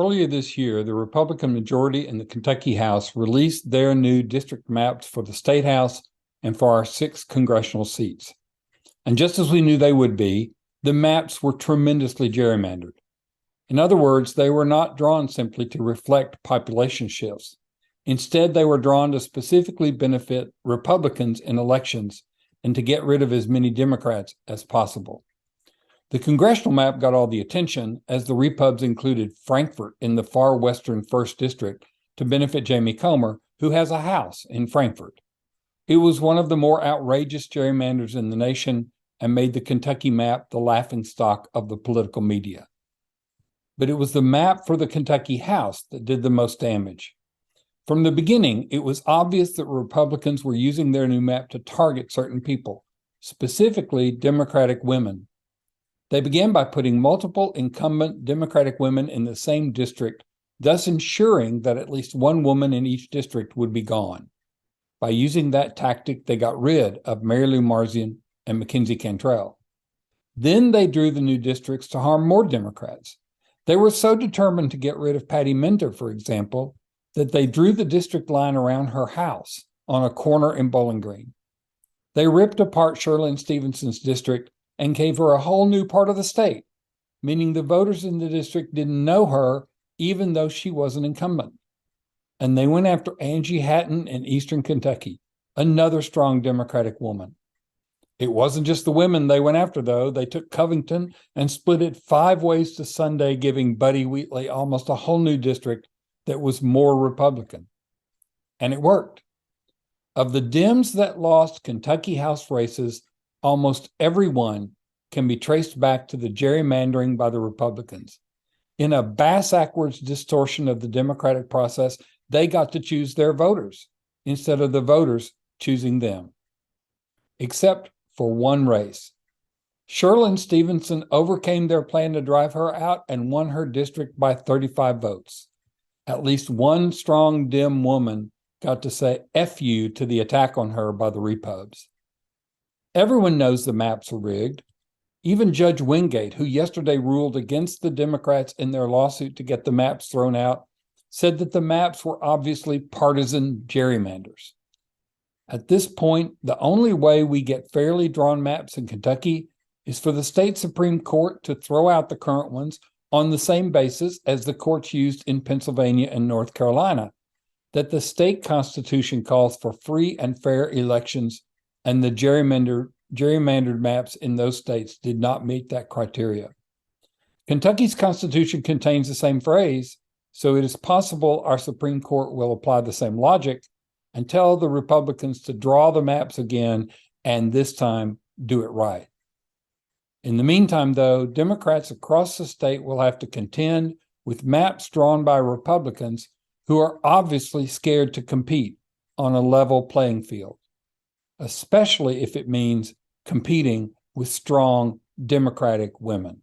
earlier this year, the Republican majority in the Kentucky House released their new district maps for the State House and for our 6 congressional seats. And just as we knew they would be, the maps were tremendously gerrymandered. In other words, they were not drawn simply to reflect population shifts. Instead, they were drawn to specifically benefit Republicans in elections and to get rid of as many Democrats as possible. The congressional map got all the attention as the Repubs included Frankfort in the far western 1st District to benefit Jamie Comer, who has a house in Frankfort. It was one of the more outrageous gerrymanders in the nation and made the Kentucky map the laughingstock of the political media. But it was the map for the Kentucky House that did the most damage. From the beginning, it was obvious that Republicans were using their new map to target certain people, specifically Democratic women. They began by putting multiple incumbent Democratic women in the same district, thus ensuring that at least one woman in each district would be gone. By using that tactic, they got rid of Mary Lou Marzian and Mackenzie Cantrell. Then they drew the new districts to harm more Democrats. They were so determined to get rid of Patty Minter, for example, that they drew the district line around her house on a corner in Bowling Green. They ripped apart Sherlyn Stevenson's district and gave her a whole new part of the state, meaning the voters in the district didn't know her even though she was an incumbent. And they went after Angie Hatton in Eastern Kentucky, another strong Democratic woman. It wasn't just the women they went after, though. They took Covington and split it 5 ways to Sunday, giving Buddy Wheatley almost a whole new district that was more Republican. And it worked. Of the Dems that lost Kentucky House races, almost every one can be traced back to the gerrymandering by the Republicans. In a bass-ackwards distortion of the democratic process, they got to choose their voters instead of the voters choosing them. Except for one race. Sherlyn Stevenson overcame their plan to drive her out and won her district by 35 votes. At least one strong Dem woman got to say F you to the attack on her by the Repubs. Everyone knows the maps are rigged. Even Judge Wingate, who yesterday ruled against the Democrats in their lawsuit to get the maps thrown out, said that the maps were obviously partisan gerrymanders. At this point, the only way we get fairly drawn maps in Kentucky is for the state Supreme Court to throw out the current ones on the same basis as the courts used in Pennsylvania and North Carolina, that the state constitution calls for free and fair elections, and the gerrymandered maps in those states did not meet that criteria. Kentucky's constitution contains the same phrase, so it is possible our Supreme Court will apply the same logic and tell the Republicans to draw the maps again and this time do it right. In the meantime, though, Democrats across the state will have to contend with maps drawn by Republicans who are obviously scared to compete on a level playing field, especially if it means competing with strong Democratic women.